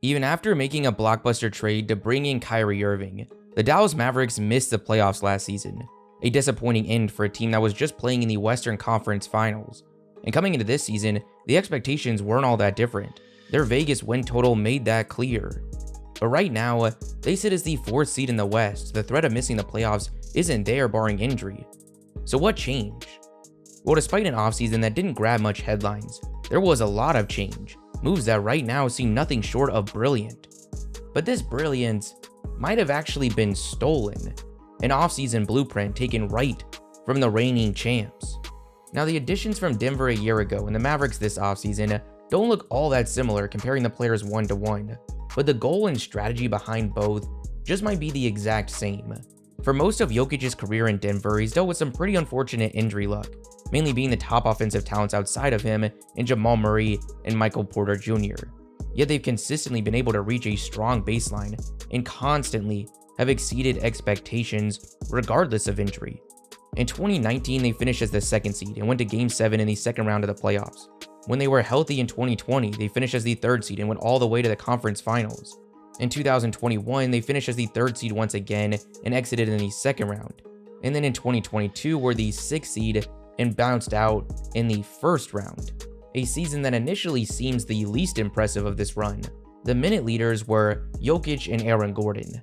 Even after making a blockbuster trade to bring in Kyrie Irving, the Dallas Mavericks missed the playoffs last season, a disappointing end for a team that was just playing in the Western Conference Finals. And coming into this season, the expectations weren't all that different. Their Vegas win total made that clear. But right now, they sit as the 4th seed in the West. The threat of missing the playoffs isn't there barring injury. So what changed? Well, despite an offseason that didn't grab much headlines, there was a lot of change, moves that right now seem nothing short of brilliant. But this brilliance might have actually been stolen, an offseason blueprint taken right from the reigning champs. Now, the additions from Denver a year ago and the Mavericks this offseason don't look all that similar comparing the players one-to-one, but the goal and strategy behind both just might be the exact same. For most of Jokic's career in Denver, he's dealt with some pretty unfortunate injury luck, mainly being the top offensive talents outside of him in Jamal Murray and Michael Porter Jr. Yet they've consistently been able to reach a strong baseline and constantly have exceeded expectations regardless of injury. In 2019, they finished as the 2nd seed and went to Game 7 in the second round of the playoffs. When they were healthy in 2020, they finished as the 3rd seed and went all the way to the conference finals. In 2021, they finished as the 3rd seed once again and exited in the 2nd round. And then in 2022, were the 6th seed and bounced out in the 1st round. A season that initially seems the least impressive of this run. The minute leaders were Jokic and Aaron Gordon.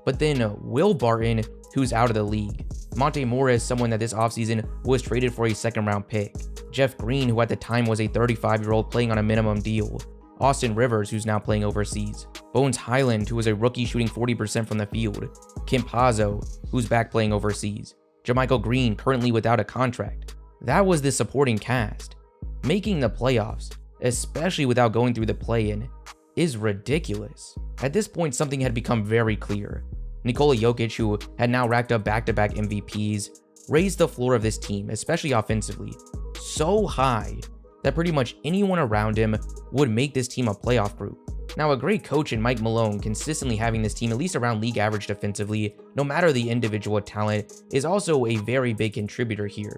But then Will Barton, who's out of the league. Monte Morris, someone that this offseason was traded for a 2nd round pick. Jeff Green, who at the time was a 35-year-old playing on a minimum deal. Austin Rivers, who's now playing overseas. Bones Highland, who was a rookie shooting 40% from the field. Kim Pazzo, who's back playing overseas. JaMychal Green, currently without a contract. That was the supporting cast. Making the playoffs, especially without going through the play-in, is ridiculous. At this point, something had become very clear. Nikola Jokic, who had now racked up back-to-back MVPs, raised the floor of this team, especially offensively, so high that pretty much anyone around him would make this team a playoff group. Now, a great coach in Mike Malone consistently having this team at least around league average defensively, no matter the individual talent, is also a very big contributor here.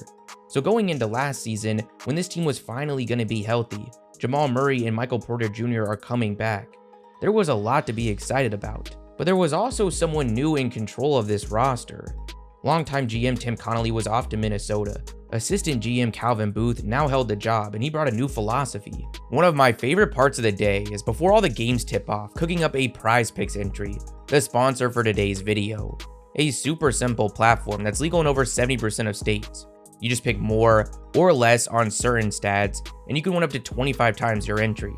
So going into last season, when this team was finally going to be healthy, Jamal Murray and Michael Porter Jr. are coming back. There was a lot to be excited about, but there was also someone new in control of this roster. Longtime GM Tim Connolly was off to Minnesota. Assistant GM Calvin Booth now held the job, and he brought a new philosophy. One of my favorite parts of the day is before all the games tip off, cooking up a Prize Picks entry, the sponsor for today's video. A super simple platform that's legal in over 70% of states. You just pick more or less on certain stats, and you can win up to 25 times your entry.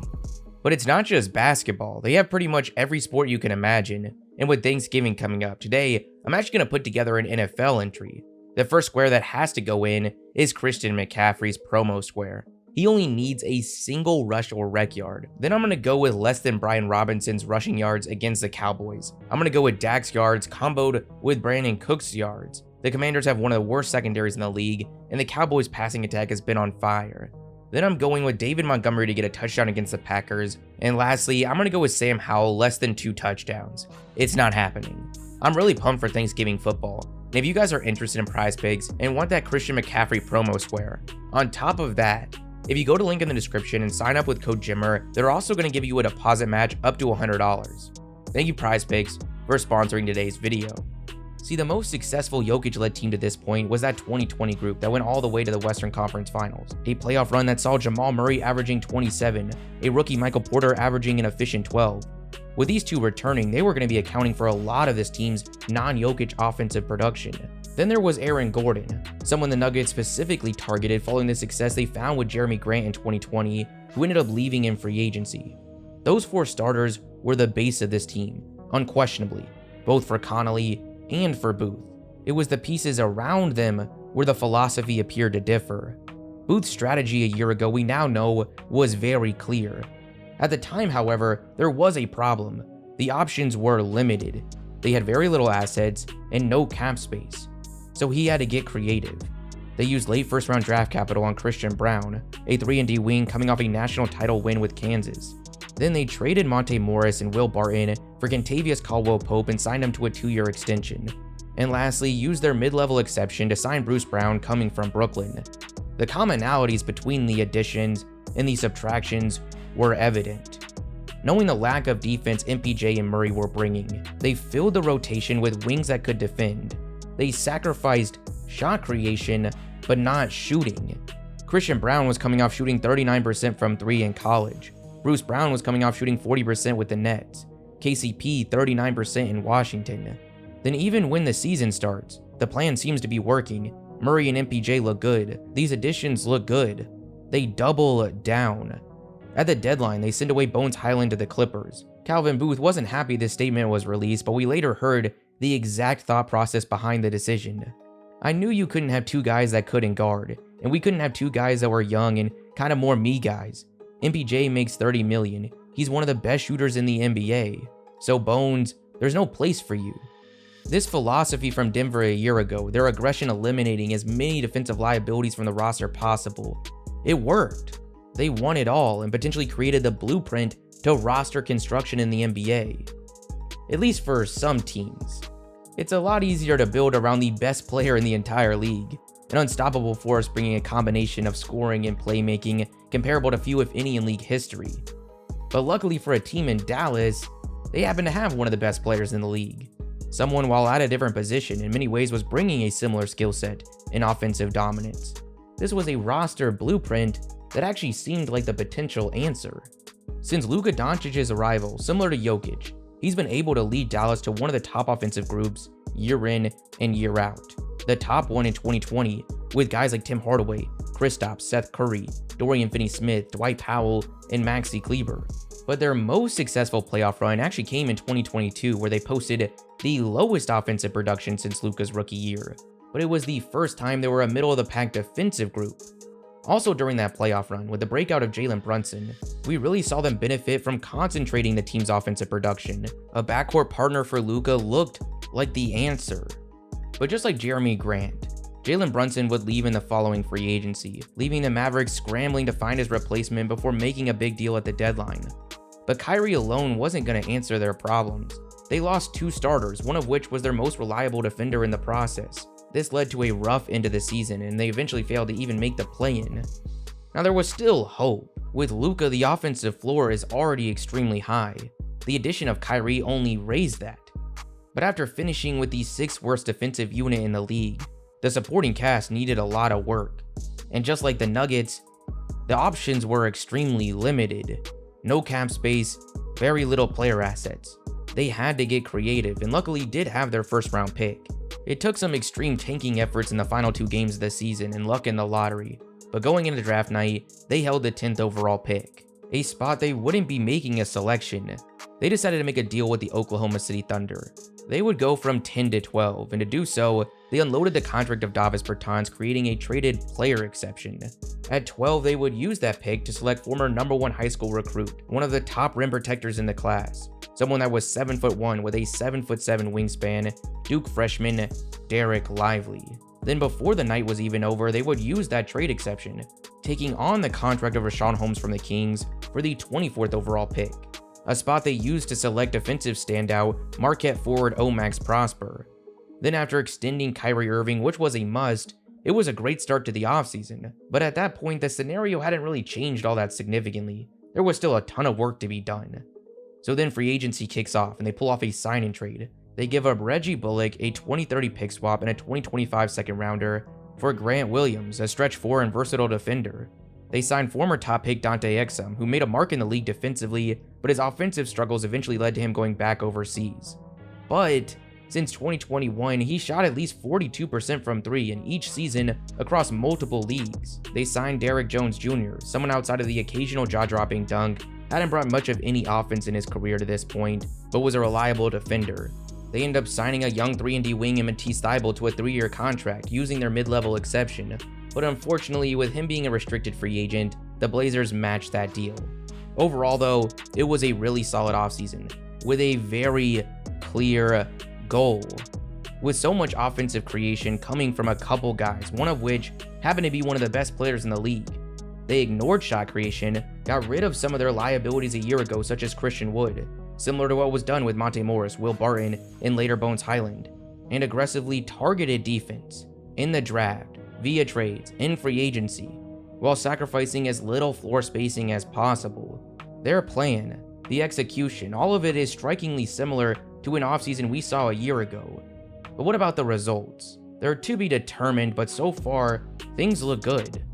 But it's not just basketball, they have pretty much every sport you can imagine. And with Thanksgiving coming up, today, I'm actually going to put together an NFL entry. The first square that has to go in is Christian McCaffrey's promo square. He only needs a single rush or rec yard. Then I'm going to go with less than Brian Robinson's rushing yards against the Cowboys. I'm going to go with Dak's yards comboed with Brandon Cook's yards. The Commanders have one of the worst secondaries in the league, and the Cowboys' passing attack has been on fire. Then I'm going with David Montgomery to get a touchdown against the Packers. And lastly, I'm going to go with Sam Howell, less than 2 touchdowns. It's not happening. I'm really pumped for Thanksgiving football. And if you guys are interested in Prize Picks and want that Christian McCaffrey promo square, on top of that, if you go to the link in the description and sign up with code JIMMER, they're also going to give you a deposit match up to $100. Thank you Prize Picks for sponsoring today's video. See, the most successful Jokic-led team to this point was that 2020 group that went all the way to the Western Conference Finals. A playoff run that saw Jamal Murray averaging 27, a rookie Michael Porter averaging an efficient 12. With these two returning, they were going to be accounting for a lot of this team's non-Jokic offensive production. Then there was Aaron Gordon, someone the Nuggets specifically targeted following the success they found with Jeremy Grant in 2020, who ended up leaving in free agency. Those 4 starters were the base of this team, unquestionably, both for Connolly and for Booth. It was the pieces around them where the philosophy appeared to differ. Booth's strategy a year ago, we now know, was very clear. At the time, however, there was a problem. The options were limited. They had very little assets and no cap space. So he had to get creative. They used late first-round draft capital on Christian Braun, a 3-and-D wing coming off a national title win with Kansas. Then they traded Monte Morris and Will Barton for Kentavious Caldwell-Pope and signed him to a 2-year extension. And lastly, used their mid-level exception to sign Bruce Brown coming from Brooklyn. The commonalities between the additions and the subtractions were evident. Knowing the lack of defense MPJ and Murray were bringing, they filled the rotation with wings that could defend. They sacrificed shot creation, but not shooting. Christian Braun was coming off shooting 39% from 3 in college. Bruce Brown was coming off shooting 40% with the Nets. KCP 39% in Washington. Then even when the season starts, the plan seems to be working. Murray and MPJ look good. These additions look good. They double down. At the deadline, they send away Bones Highland to the Clippers. Calvin Booth wasn't happy this statement was released, but we later heard the exact thought process behind the decision. I knew you couldn't have two guys that couldn't guard, and we couldn't have two guys that were young and kind of more me guys. MPJ makes $30 million. He's one of the best shooters in the NBA. So Bones, there's no place for you. This philosophy from Denver a year ago, their aggression eliminating as many defensive liabilities from the roster possible, it worked. They won it all and potentially created the blueprint to roster construction in the NBA. At least for some teams. It's a lot easier to build around the best player in the entire league, an unstoppable force bringing a combination of scoring and playmaking comparable to few if any in league history. But luckily for a team in Dallas, they happen to have one of the best players in the league. Someone, while at a different position, in many ways was bringing a similar skill set in offensive dominance. This was a roster blueprint that actually seemed like the potential answer. Since Luka Doncic's arrival, similar to Jokic, he's been able to lead Dallas to one of the top offensive groups year in and year out. The top one in 2020 with guys like Tim Hardaway, Kristaps, Seth Curry, Dorian Finney-Smith, Dwight Powell, and Maxi Kleber. But their most successful playoff run actually came in 2022 where they posted the lowest offensive production since Luka's rookie year. But it was the first time they were a middle-of-the-pack defensive group. Also during that playoff run, with the breakout of Jalen Brunson, we really saw them benefit from concentrating the team's offensive production. A backcourt partner for Luka looked like the answer. But just like Jeremy Grant, Jalen Brunson would leave in the following free agency, leaving the Mavericks scrambling to find his replacement before making a big deal at the deadline. But Kyrie alone wasn't going to answer their problems. They lost 2 starters, one of which was their most reliable defender in the process. This led to a rough end of the season, and they eventually failed to even make the play-in. Now there was still hope. With Luka, the offensive floor is already extremely high. The addition of Kyrie only raised that. But after finishing with the 6th worst defensive unit in the league, the supporting cast needed a lot of work. And just like the Nuggets, the options were extremely limited. No cap space, very little player assets. They had to get creative and luckily did have their first round pick. It took some extreme tanking efforts in the final 2 games of the season and luck in the lottery, but going into draft night, they held the 10th overall pick, a spot they wouldn't be making a selection. They decided to make a deal with the Oklahoma City Thunder. They would go from 10 to 12, and to do so, they unloaded the contract of Davis Bertans, creating a traded player exception. At 12, they would use that pick to select former #1 high school recruit, one of the top rim protectors in the class, someone that was 7'1" with a 7'7" wingspan, Duke freshman Derek Lively. Then before the night was even over, they would use that trade exception, taking on the contract of Rashawn Holmes from the Kings for the 24th overall pick, a spot they used to select defensive standout Marquette forward Omax Prosper. Then after extending Kyrie Irving, which was a must, it was a great start to the offseason. But at that point, the scenario hadn't really changed all that significantly. There was still a ton of work to be done. So then free agency kicks off and they pull off a sign and trade. They give up Reggie Bullock, a 2030 pick swap, and a 2025 second rounder for Grant Williams, a stretch 4 and versatile defender. They signed former top pick Dante Exum, who made a mark in the league defensively, but his offensive struggles eventually led to him going back overseas. But since 2021, he shot at least 42% from 3 in each season across multiple leagues. They signed Derrick Jones Jr., someone outside of the occasional jaw-dropping dunk, hadn't brought much of any offense in his career to this point, but was a reliable defender. They end up signing a young 3-and-D wing in Matisse Thybulle to a 3-year contract, using their mid-level exception, but unfortunately, with him being a restricted free agent, the Blazers matched that deal. Overall though, it was a really solid offseason, with a very clear goal. With so much offensive creation coming from a couple guys, one of which happened to be one of the best players in the league. They ignored shot creation, got rid of some of their liabilities a year ago, such as Christian Wood, similar to what was done with Monte Morris, Will Barton, and later Bones Highland, and aggressively targeted defense in the draft, via trades, in free agency, while sacrificing as little floor spacing as possible. Their plan, the execution, all of it is strikingly similar to an offseason we saw a year ago. But what about the results? They're to be determined, but so far, things look good.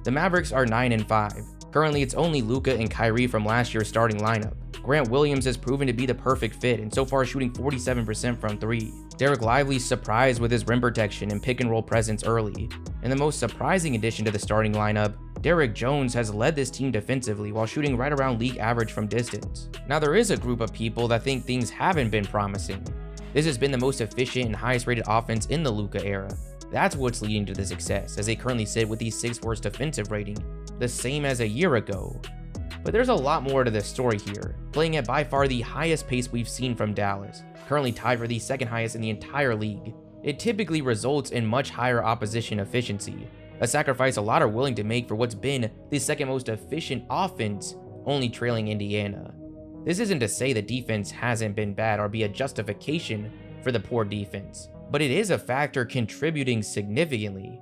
The Mavericks are 9-5. Currently, it's only Luka and Kyrie from last year's starting lineup. Grant Williams has proven to be the perfect fit and so far shooting 47% from 3. Derek Lively's surprised with his rim protection and pick and roll presence early. And the most surprising addition to the starting lineup, Derek Jones has led this team defensively while shooting right around league average from distance. Now there is a group of people that think things haven't been promising. This has been the most efficient and highest rated offense in the Luka era. That's what's leading to the success, as they currently sit with the 6th worst defensive rating, the same as a year ago. But there's a lot more to this story here, playing at by far the highest pace we've seen from Dallas, currently tied for the 2nd highest in the entire league. It typically results in much higher opposition efficiency, a sacrifice a lot are willing to make for what's been the 2nd most efficient offense, only trailing Indiana. This isn't to say the defense hasn't been bad or be a justification for the poor defense, but it is a factor contributing significantly.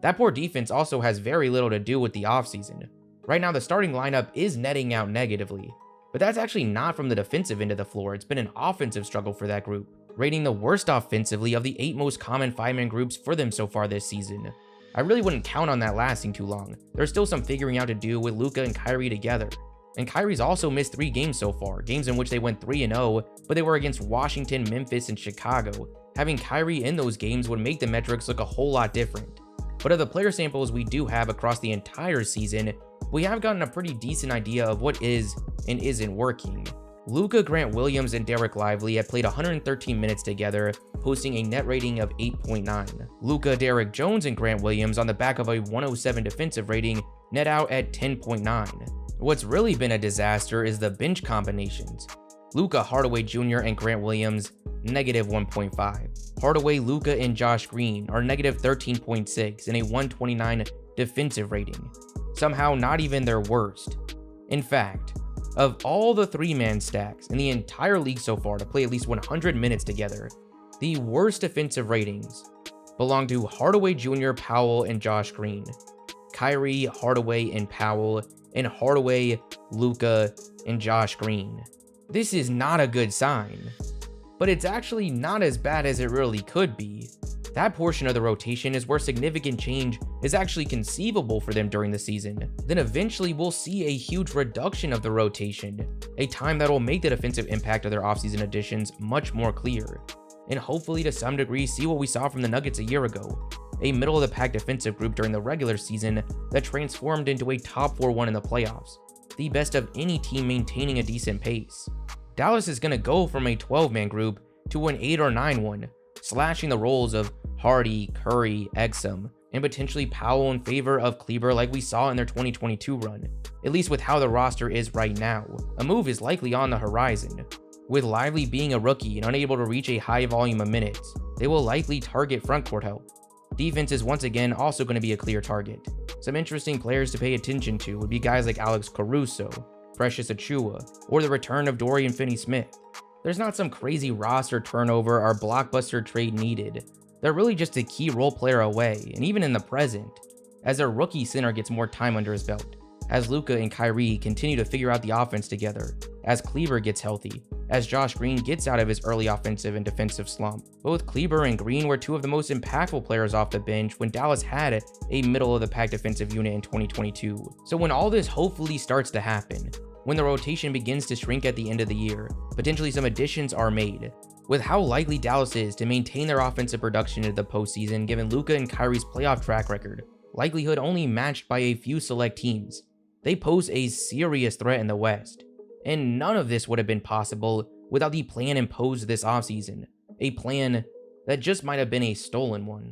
That poor defense also has very little to do with the offseason. Right now, the starting lineup is netting out negatively, but that's actually not from the defensive end of the floor. It's been an offensive struggle for that group, rating the worst offensively of the 8 most common 5-man groups for them so far this season. I really wouldn't count on that lasting too long. There's still some figuring out to do with Luka and Kyrie together. And Kyrie's also missed 3 games so far, games in which they went 3-0, but they were against Washington, Memphis, and Chicago. Having Kyrie in those games would make the metrics look a whole lot different. But of the player samples we do have across the entire season, we have gotten a pretty decent idea of what is and isn't working. Luka, Grant Williams, and Derek Lively have played 113 minutes together, posting a net rating of 8.9. Luka, Derek Jones, and Grant Williams, on the back of a 107 defensive rating, net out at 10.9. What's really been a disaster is the bench combinations. Luka, Hardaway Jr., and Grant Williams, negative 1.5. Hardaway, Luka, and Josh Green are negative 13.6 and a 129 defensive rating. Somehow not even their worst. In fact, of all the 3-man stacks in the entire league so far to play at least 100 minutes together, the worst defensive ratings belong to Hardaway Jr., Powell, and Josh Green. Kyrie, Hardaway, and Powell, and Hardaway, Luka, and Josh Green. This is not a good sign, but it's actually not as bad as it really could be. That portion of the rotation is where significant change is actually conceivable for them during the season. Then eventually we'll see a huge reduction of the rotation, a time that will make the defensive impact of their offseason additions much more clear, and hopefully to some degree see what we saw from the Nuggets a year ago, a middle-of-the-pack defensive group during the regular season that transformed into a top 4-1 in the playoffs, the best of any team maintaining a decent pace. Dallas is going to go from a 12-man group to an 8 or 9-1, slashing the roles of Hardy, Curry, Exum, and potentially Powell in favor of Kleber like we saw in their 2022 run, at least with how the roster is right now. A move is likely on the horizon. With Lively being a rookie and unable to reach a high volume of minutes, they will likely target frontcourt help. Defense is once again also going to be a clear target. Some interesting players to pay attention to would be guys like Alex Caruso, Precious Achiuwa, or the return of Dorian Finney-Smith. There's not some crazy roster turnover or blockbuster trade needed. They're really just a key role player away, and even in the present, as their rookie center gets more time under his belt, as Luka and Kyrie continue to figure out the offense together, as Kleber gets healthy, as Josh Green gets out of his early offensive and defensive slump. Both Kleber and Green were 2 of the most impactful players off the bench when Dallas had a middle-of-the-pack defensive unit in 2022. So when all this hopefully starts to happen, when the rotation begins to shrink at the end of the year, potentially some additions are made. With how likely Dallas is to maintain their offensive production into the postseason given Luka and Kyrie's playoff track record, likelihood only matched by a few select teams, they pose a serious threat in the West. And none of this would have been possible without the plan imposed this offseason, a plan that just might have been a stolen one.